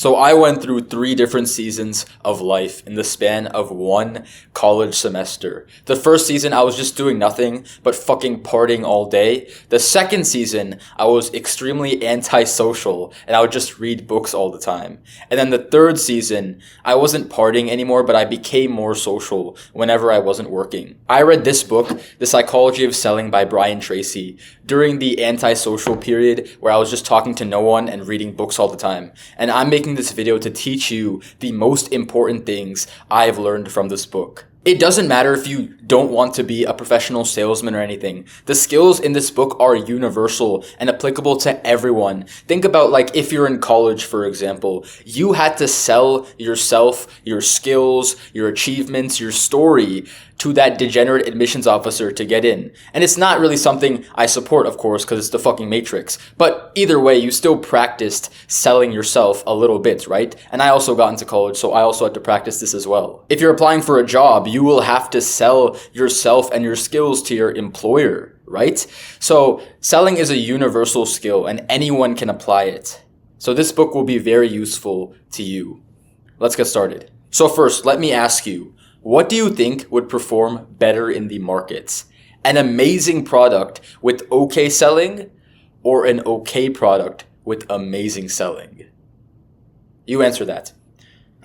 So I went through 3 different seasons of life in the span of 1 college semester. The first season, I was just doing nothing but fucking partying all day. The second season, I was extremely antisocial and I would just read books all the time. And then the third season, I wasn't partying anymore, but I became more social whenever I wasn't working. I read this book, The Psychology of Selling by Brian Tracy, during the antisocial period where I was just talking to no one and reading books all the time. And I'm making this video to teach you the most important things I've learned from this book. It doesn't matter if you don't want to be a professional salesman or anything. The skills in this book are universal and applicable to everyone. Think about like if you're in college, for example, you had to sell yourself, your skills, your achievements, your story to that degenerate admissions officer to get in. And it's not really something I support, of course, because it's the fucking Matrix. But either way, you still practiced selling yourself a little bit, right? And I also got into college, so I also had to practice this as well. If you're applying for a job, you will have to sell yourself and your skills to your employer, right? So selling is a universal skill and anyone can apply it. So this book will be very useful to you. Let's get started. So first, let me ask you, what do you think would perform better in the markets? An amazing product with okay selling or an okay product with amazing selling? You answer that.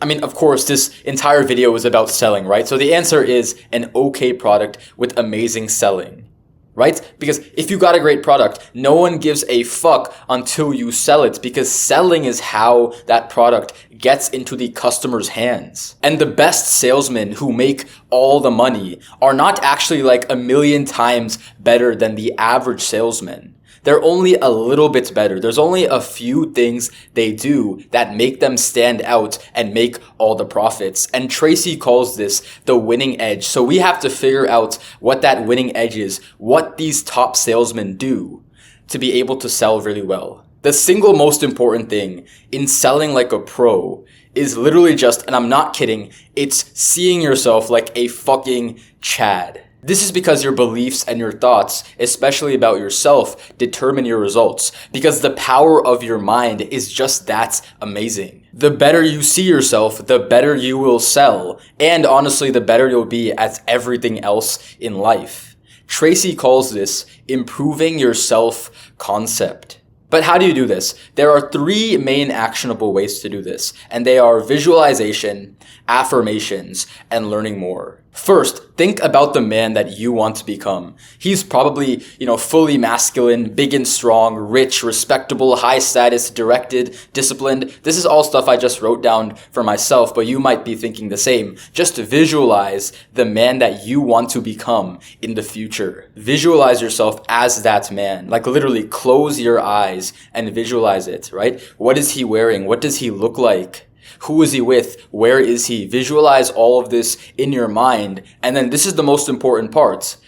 I mean, of course, this entire video is about selling, right? So the answer is an okay product with amazing selling, right? Because if you got a great product, no one gives a fuck until you sell it, because selling is how that product gets into the customer's hands. And the best salesmen who make all the money are not actually like a million times better than the average salesman. They're only a little bit better. There's only a few things they do that make them stand out and make all the profits. And Tracy calls this the winning edge. So we have to figure out what that winning edge is, what these top salesmen do to be able to sell really well. The single most important thing in selling like a pro is literally just, and I'm not kidding, it's seeing yourself like a fucking Chad. This is because your beliefs and your thoughts, especially about yourself, determine your results. Because the power of your mind is just that amazing. The better you see yourself, the better you will sell. And honestly, the better you'll be at everything else in life. Tracy calls this improving your self-concept. But how do you do this? There are 3 main actionable ways to do this, and they are visualization, affirmations, and learning more. First, think about the man that you want to become. He's probably, fully masculine, big and strong, rich, respectable, high status, directed, disciplined. This is all stuff I just wrote down for myself, but you might be thinking the same. Just visualize the man that you want to become in the future. Visualize yourself as that man. Like literally close your eyes and visualize it, right? What is he wearing? What does he look like? Who is he with? Where is he? Visualize all of this in your mind. And then this is the most important part.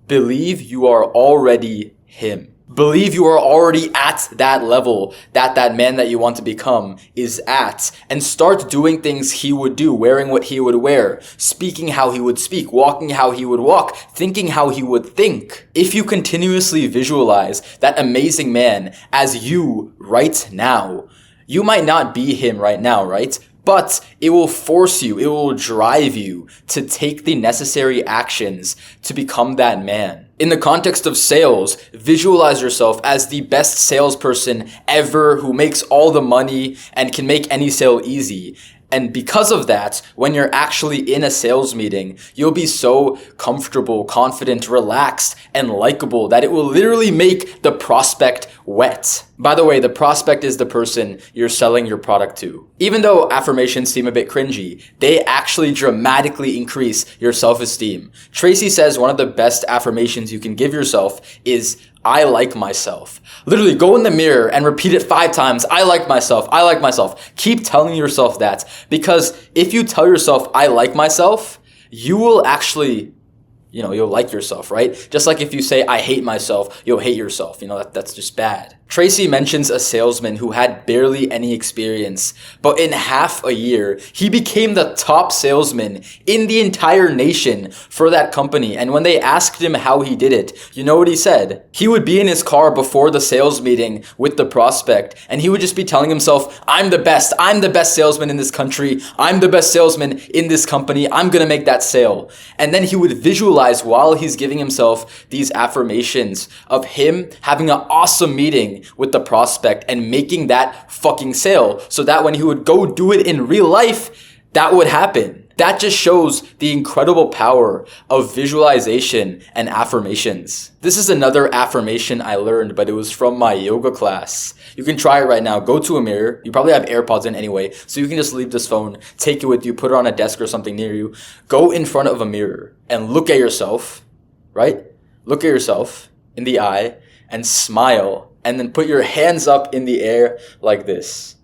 Believe you are already him. Believe you are already at that level that man that you want to become is at. And start doing things he would do, wearing what he would wear, speaking how he would speak, walking how he would walk, thinking how he would think. If you continuously visualize that amazing man as you right now, you might not be him right now, right? But it will force you, it will drive you to take the necessary actions to become that man. In the context of sales, visualize yourself as the best salesperson ever who makes all the money and can make any sale easy. And because of that, when you're actually in a sales meeting, you'll be so comfortable, confident, relaxed, and likable that it will literally make the prospect wet. By the way, the prospect is the person you're selling your product to. Even though affirmations seem a bit cringy, they actually dramatically increase your self-esteem. Tracy says one of the best affirmations you can give yourself is, I like myself. Literally go in the mirror and repeat it 5 times. I like myself. I like myself. Keep telling yourself that, because if you tell yourself, I like myself, you will actually, you'll like yourself, right? Just like if you say, I hate myself, you'll hate yourself. That's just bad. Tracy mentions a salesman who had barely any experience, but in half a year, he became the top salesman in the entire nation for that company. And when they asked him how he did it, you know what he said? He would be in his car before the sales meeting with the prospect, and he would just be telling himself, I'm the best salesman in this country, I'm the best salesman in this company, I'm gonna make that sale. And then he would visualize while he's giving himself these affirmations of him having an awesome meeting with the prospect and making that fucking sale, so that when he would go do it in real life, that would happen. That just shows the incredible power of visualization and affirmations. This is another affirmation I learned, but it was from my yoga class. You can try it right now. Go to a mirror. You probably have AirPods in anyway, so you can just leave this phone, take it with you, put it on a desk or something near you. Go in front of a mirror and look at yourself, right? Look at yourself in the eye and smile. And then put your hands up in the air like this.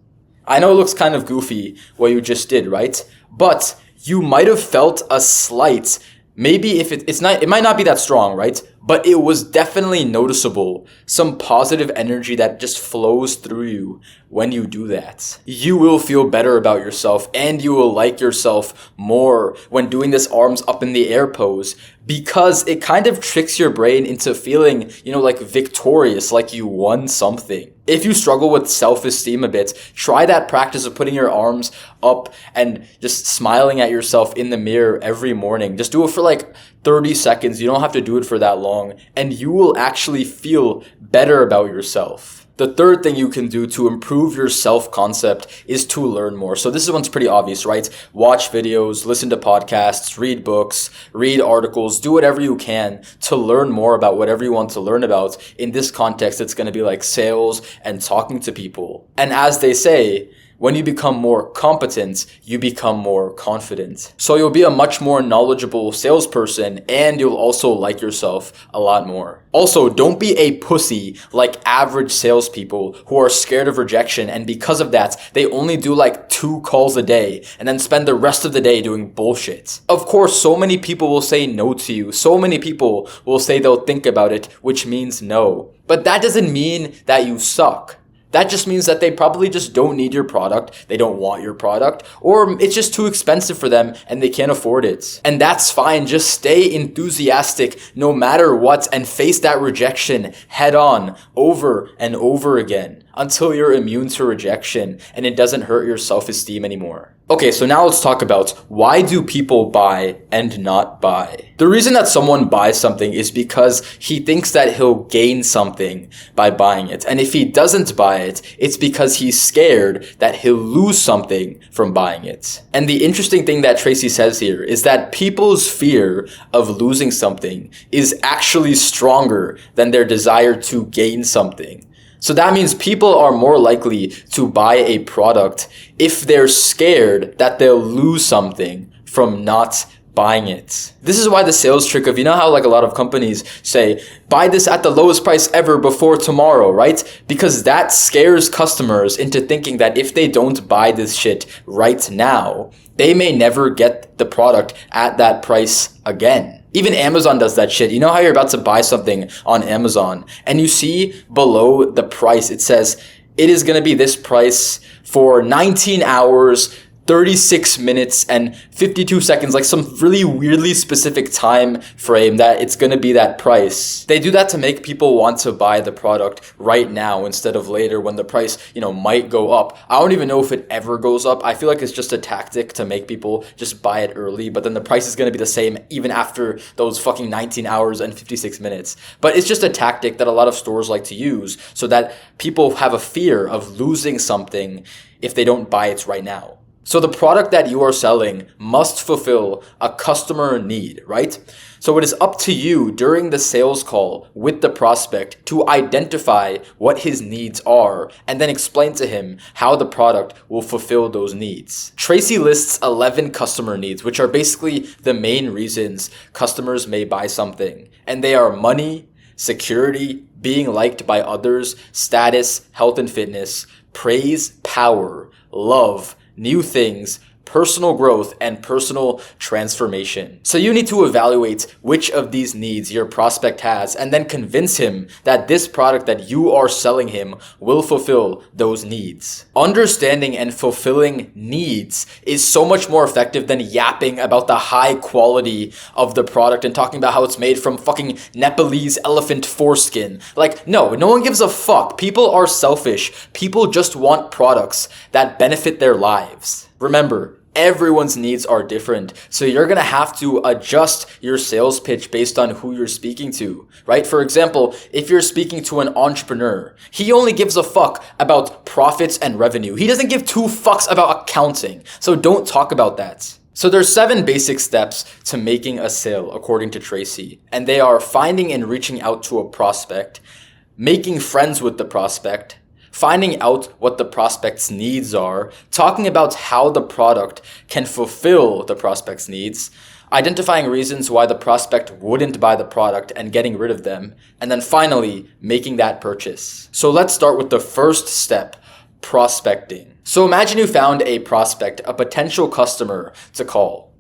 I know it looks kind of goofy what you just did, right? But you might have felt a slight, maybe if it might not be that strong, right? But it was definitely noticeable. Some positive energy that just flows through you when you do that. You will feel better about yourself and you will like yourself more when doing this arms up in the air pose, because it kind of tricks your brain into feeling, like victorious, like you won something. If you struggle with self-esteem a bit, try that practice of putting your arms up and just smiling at yourself in the mirror every morning. Just do it for like 30 seconds. You don't have to do it for that long, and you will actually feel better about yourself. The third thing you can do to improve your self-concept is to learn more. So this one's pretty obvious, right? Watch videos, listen to podcasts, read books, read articles, do whatever you can to learn more about whatever you want to learn about. In this context, it's going to be like sales and talking to people. And as they say, when you become more competent, you become more confident. So you'll be a much more knowledgeable salesperson, and you'll also like yourself a lot more. Also, don't be a pussy like average salespeople who are scared of rejection, and because of that, they only do like 2 calls a day and then spend the rest of the day doing bullshit. Of course, so many people will say no to you. So many people will say they'll think about it, which means no. But that doesn't mean that you suck. That just means that they probably just don't need your product, they don't want your product, or it's just too expensive for them and they can't afford it. And that's fine, just stay enthusiastic no matter what and face that rejection head on over and over again until you're immune to rejection and it doesn't hurt your self-esteem anymore. Okay, so now let's talk about why do people buy and not buy? The reason that someone buys something is because he thinks that he'll gain something by buying it. And if he doesn't buy it, it's because he's scared that he'll lose something from buying it. And the interesting thing that Tracy says here is that people's fear of losing something is actually stronger than their desire to gain something. So that means people are more likely to buy a product if they're scared that they'll lose something from not buying it. This is why the sales trick of, how like a lot of companies say, buy this at the lowest price ever before tomorrow, right? Because that scares customers into thinking that if they don't buy this shit right now, they may never get the product at that price again. Even Amazon does that shit. You know how you're about to buy something on Amazon and you see below the price, it says, it is going to be this price for 19 hours, 36 minutes and 52 seconds, like some really weirdly specific time frame that it's going to be that price. They do that to make people want to buy the product right now instead of later when the price, might go up. I don't even know if it ever goes up. I feel like it's just a tactic to make people just buy it early, but then the price is going to be the same even after those fucking 19 hours and 56 minutes. But it's just a tactic that a lot of stores like to use so that people have a fear of losing something if they don't buy it right now. So the product that you are selling must fulfill a customer need, right? So it is up to you during the sales call with the prospect to identify what his needs are and then explain to him how the product will fulfill those needs. Tracy lists 11 customer needs, which are basically the main reasons customers may buy something. And they are money, security, being liked by others, status, health and fitness, praise, power, love, new things, personal growth, and personal transformation. So you need to evaluate which of these needs your prospect has and then convince him that this product that you are selling him will fulfill those needs. Understanding and fulfilling needs is so much more effective than yapping about the high quality of the product and talking about how it's made from fucking Nepalese elephant foreskin. Like, no one gives a fuck. People are selfish. People just want products that benefit their lives. Remember, everyone's needs are different, so you're gonna have to adjust your sales pitch based on who you're speaking to, right? For example, if you're speaking to an entrepreneur, he only gives a fuck about profits and revenue. He doesn't give two fucks about accounting, so don't talk about that. So there's 7 basic steps to making a sale, according to Tracy, and they are finding and reaching out to a prospect, making friends with the prospect, finding out what the prospect's needs are, talking about how the product can fulfill the prospect's needs, identifying reasons why the prospect wouldn't buy the product and getting rid of them, and then finally, making that purchase. So let's start with the first step, prospecting. So imagine you found a prospect, a potential customer to call.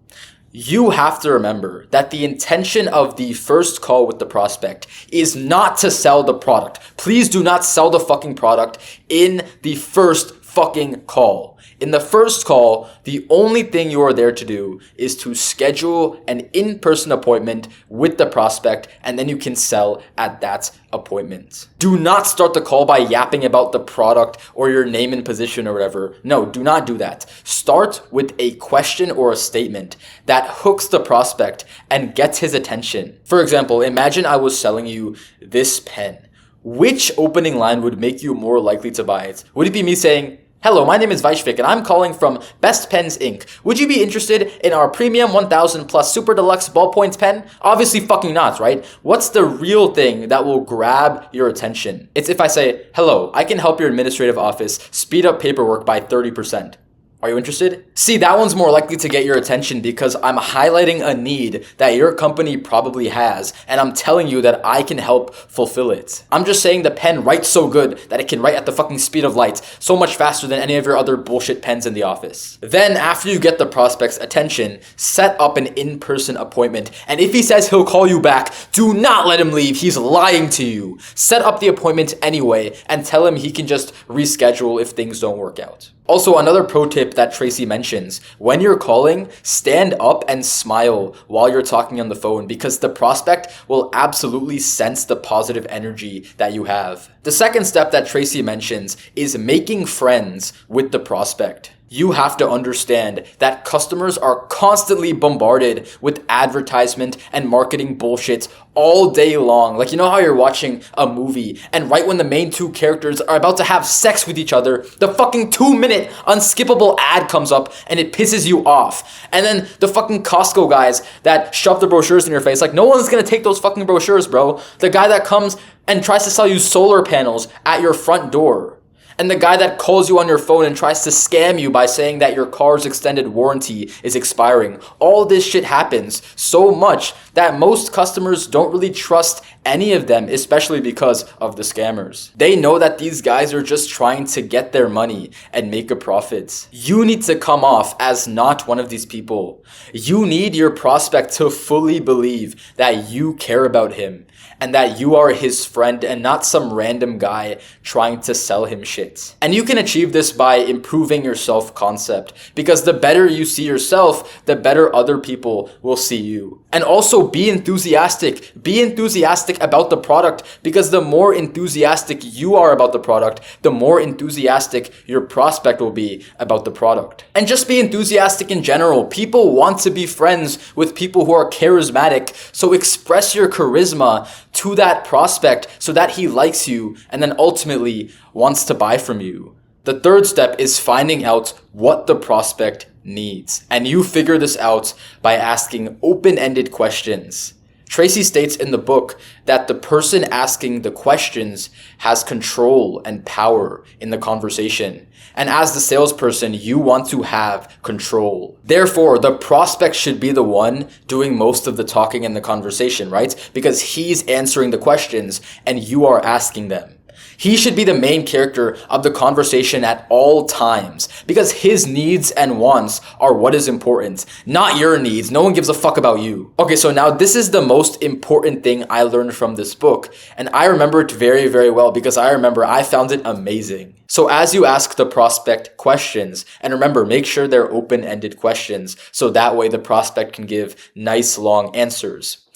You have to remember that the intention of the first call with the prospect is not to sell the product. Please do not sell the fucking product in the first fucking call. In the first call, the only thing you are there to do is to schedule an in-person appointment with the prospect, and then you can sell at that appointment. Do not start the call by yapping about the product or your name and position or whatever. No, do not do that. Start with a question or a statement that hooks the prospect and gets his attention. For example, imagine I was selling you this pen. Which opening line would make you more likely to buy it? Would it be me saying, "Hello, my name is Vaishvik and I'm calling from Best Pens Inc. Would you be interested in our premium 1000 plus super deluxe ballpoint pen?" Obviously fucking not, right? What's the real thing that will grab your attention? It's if I say, "Hello, I can help your administrative office speed up paperwork by 30%. Are you interested?" See, that one's more likely to get your attention because I'm highlighting a need that your company probably has, and I'm telling you that I can help fulfill it. I'm just saying the pen writes so good that it can write at the fucking speed of light, so much faster than any of your other bullshit pens in the office. Then, after you get the prospect's attention, set up an in-person appointment, and if he says he'll call you back, do not let him leave. He's lying to you. Set up the appointment anyway, and tell him he can just reschedule if things don't work out. Also, another pro tip that Tracy mentions, when you're calling, stand up and smile while you're talking on the phone because the prospect will absolutely sense the positive energy that you have. The second step that Tracy mentions is making friends with the prospect. You have to understand that customers are constantly bombarded with advertisement and marketing bullshit all day long. Like, you know how you're watching a movie and right when the main two characters are about to have sex with each other, the fucking 2-minute unskippable ad comes up and it pisses you off. And then the fucking Costco guys that shove the brochures in your face, like no one's gonna take those fucking brochures, bro. The guy that comes and tries to sell you solar panels at your front door. And the guy that calls you on your phone and tries to scam you by saying that your car's extended warranty is expiring. All this shit happens so much that most customers don't really trust any of them, especially because of the scammers. They know that these guys are just trying to get their money and make a profit. You need to come off as not one of these people. You need your prospect to fully believe that you care about him and that you are his friend and not some random guy trying to sell him shit. And you can achieve this by improving your self-concept, because the better you see yourself, the better other people will see you. And also be enthusiastic. Be enthusiastic about the product, because the more enthusiastic you are about the product, the more enthusiastic your prospect will be about the product. And just be enthusiastic in general. People want to be friends with people who are charismatic, so express your charisma to that prospect so that he likes you and then ultimately wants to buy from you. The third step is finding out what the prospect needs. And you figure this out by asking open-ended questions. Tracy states in the book that the person asking the questions has control and power in the conversation. And as the salesperson, you want to have control. Therefore, the prospect should be the one doing most of the talking in the conversation, right? Because he's answering the questions and you are asking them. He should be the main character of the conversation at all times because his needs and wants are what is important, not your needs. No one gives a fuck about you. Okay, so now this is the most important thing I learned from this book, and I remember it very, very well because I remember I found it amazing. So as you ask the prospect questions, and remember, make sure they're open-ended questions so that way the prospect can give nice long answers.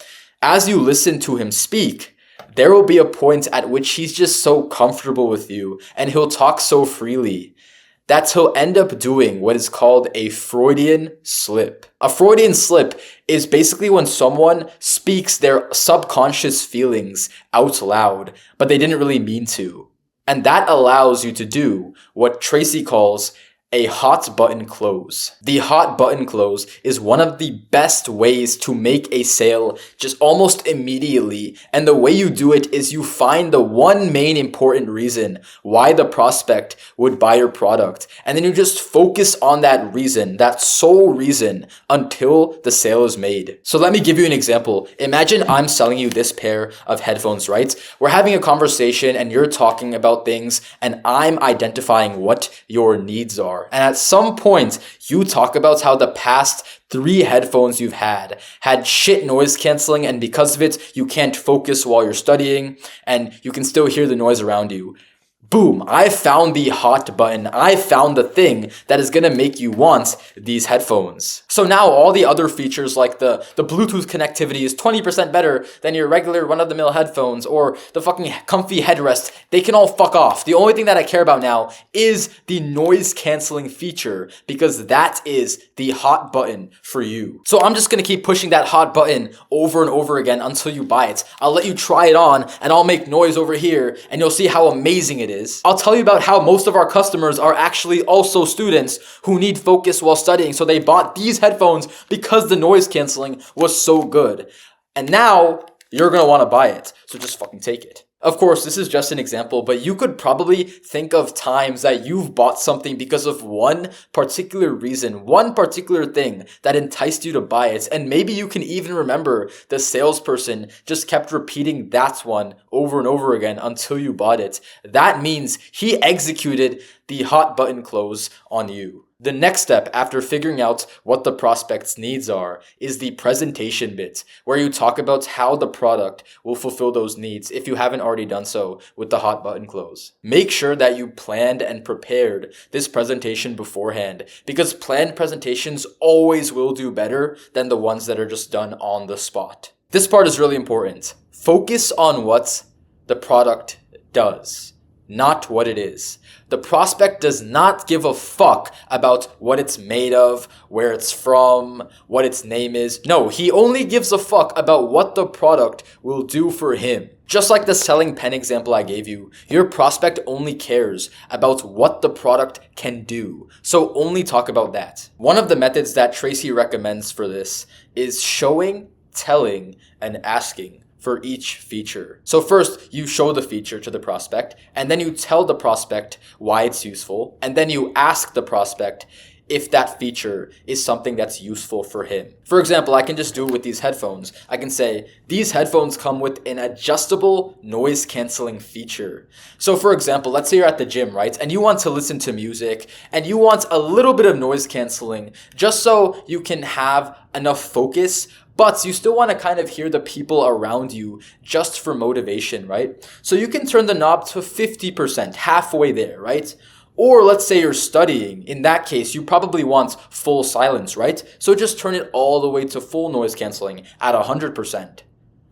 As you listen to him speak, there will be a point at which he's just so comfortable with you and he'll talk so freely that he'll end up doing what is called a Freudian slip. A Freudian slip is basically when someone speaks their subconscious feelings out loud, but they didn't really mean to. And that allows you to do what Tracy calls a hot button close. The hot button close is one of the best ways to make a sale just almost immediately. And the way you do it is you find the one main important reason why the prospect would buy your product. And then you just focus on that reason, that sole reason, until the sale is made. So let me give you an example. Imagine I'm selling you this pair of headphones, right? We're having a conversation and you're talking about things and I'm identifying what your needs are. And at some point, you talk about how the past 3 headphones you've had shit noise canceling, and because of it, you can't focus while you're studying, and you can still hear the noise around you. Boom, I found the hot button. I found the thing that is gonna make you want these headphones. So now all the other features like the Bluetooth connectivity is 20% better than your regular run-of-the-mill headphones, or the fucking comfy headrest, they can all fuck off. The only thing that I care about now is the noise canceling feature, because that is the hot button for you. So I'm just gonna keep pushing that hot button over and over again until you buy it. I'll let you try it on and I'll make noise over here and you'll see how amazing it is. I'll tell you about how most of our customers are actually also students who need focus while studying, so they bought these headphones because the noise canceling was so good. And now you're going to want to buy it, so just fucking take it. Of course, this is just an example, but you could probably think of times that you've bought something because of one particular reason, one particular thing that enticed you to buy it. And maybe you can even remember the salesperson just kept repeating that one over and over again until you bought it. That means he executed the hot button close on you. The next step after figuring out what the prospect's needs are is the presentation bit, where you talk about how the product will fulfill those needs if you haven't already done so with the hot button close. Make sure that you planned and prepared this presentation beforehand, because planned presentations always will do better than the ones that are just done on the spot. This part is really important. Focus on what the product does, not what it is. The prospect does not give a fuck about what it's made of, where it's from, what its name is. No, he only gives a fuck about what the product will do for him. Just like the selling pen example I gave you, your prospect only cares about what the product can do. So only talk about that. One of the methods that Tracy recommends for this is showing, telling, and asking for each feature. So first, you show the feature to the prospect, and then you tell the prospect why it's useful, and then you ask the prospect if that feature is something that's useful for him. For example, I can just do it with these headphones. I can say, these headphones come with an adjustable noise canceling feature. So for example, let's say you're at the gym, right? And you want to listen to music, and you want a little bit of noise canceling just so you can have enough focus, but you still want to kind of hear the people around you just for motivation, right? So you can turn the knob to 50%, halfway there, right? Or let's say you're studying. In that case, you probably want full silence, right? So just turn it all the way to full noise canceling at 100%.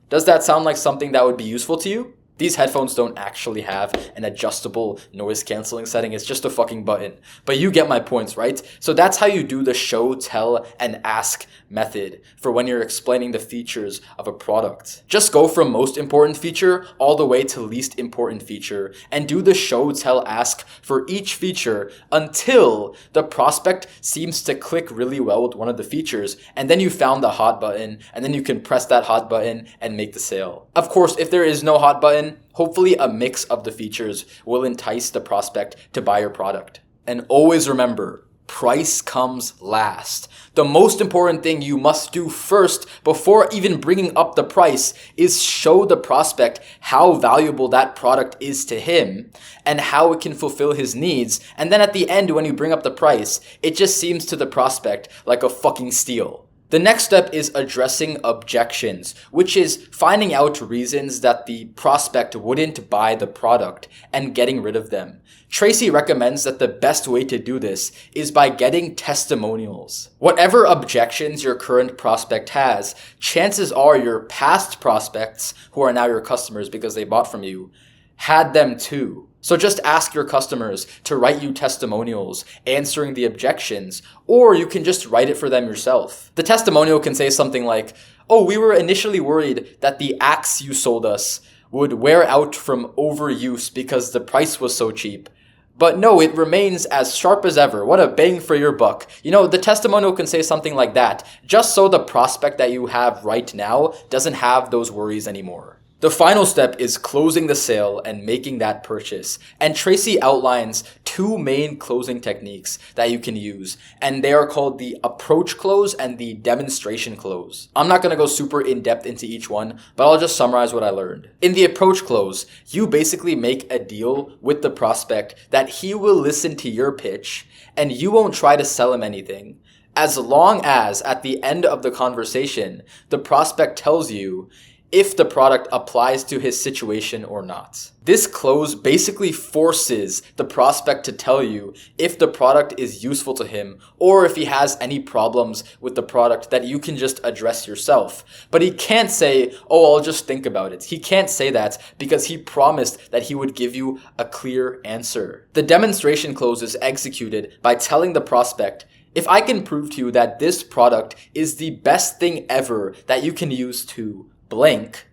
Does that sound like something that would be useful to you? These headphones don't actually have an adjustable noise canceling setting. It's just a fucking button. But you get my points, right? So that's how you do the show, tell, and ask method for when you're explaining the features of a product. Just go from most important feature all the way to least important feature and do the show, tell, ask for each feature until the prospect seems to click really well with one of the features, and then you found the hot button, and then you can press that hot button and make the sale. Of course, if there is no hot button, hopefully a mix of the features will entice the prospect to buy your product. And always remember, price comes last. The most important thing you must do first before even bringing up the price is show the prospect how valuable that product is to him and how it can fulfill his needs. And then at the end, when you bring up the price, it just seems to the prospect like a fucking steal. The next step is addressing objections, which is finding out reasons that the prospect wouldn't buy the product and getting rid of them. Tracy recommends that the best way to do this is by getting testimonials. Whatever objections your current prospect has, chances are your past prospects, who are now your customers because they bought from you, had them too. So just ask your customers to write you testimonials answering the objections, or you can just write it for them yourself. The testimonial can say something like, "Oh, we were initially worried that the axe you sold us would wear out from overuse because the price was so cheap. But no, it remains as sharp as ever. What a bang for your buck." The testimonial can say something like that, just so the prospect that you have right now doesn't have those worries anymore. The final step is closing the sale and making that purchase. And Tracy outlines two main closing techniques that you can use, and they are called the approach close and the demonstration close. I'm not going to go super in-depth into each one, but I'll just summarize what I learned. In the approach close, you basically make a deal with the prospect that he will listen to your pitch and you won't try to sell him anything, as long as at the end of the conversation, the prospect tells you if the product applies to his situation or not. This close basically forces the prospect to tell you if the product is useful to him or if he has any problems with the product that you can just address yourself. But he can't say, "Oh, I'll just think about it." He can't say that because he promised that he would give you a clear answer. The demonstration close is executed by telling the prospect, "If I can prove to you that this product is the best thing ever that you can use to blank,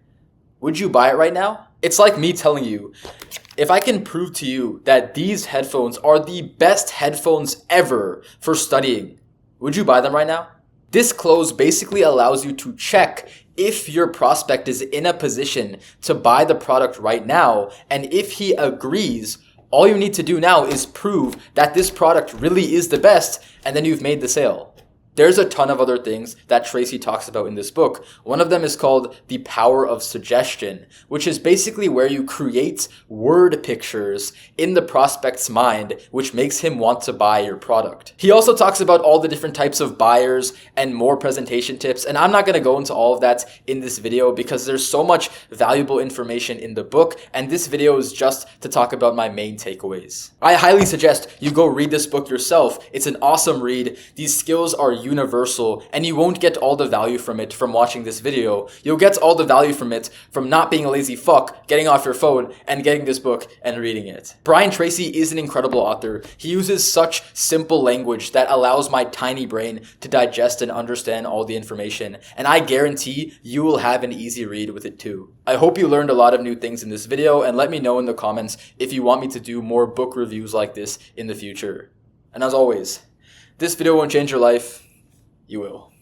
would you buy it right now?" It's like me telling you, if I can prove to you that these headphones are the best headphones ever for studying, would you buy them right now? This close basically allows you to check if your prospect is in a position to buy the product right now, and if he agrees, all you need to do now is prove that this product really is the best, and then you've made the sale. There's a ton of other things that Tracy talks about in this book. One of them is called the power of suggestion, which is basically where you create word pictures in the prospect's mind, which makes him want to buy your product. He also talks about all the different types of buyers and more presentation tips, and I'm not going to go into all of that in this video because there's so much valuable information in the book, and this video is just to talk about my main takeaways. I highly suggest you go read this book yourself. It's an awesome read. These skills are universal, and you won't get all the value from it from watching this video. You'll get all the value from it from not being a lazy fuck, getting off your phone, and getting this book and reading it. Brian Tracy is an incredible author. He uses such simple language that allows my tiny brain to digest and understand all the information, and I guarantee you will have an easy read with it too. I hope you learned a lot of new things in this video, and let me know in the comments if you want me to do more book reviews like this in the future. And as always, this video won't change your life. You will.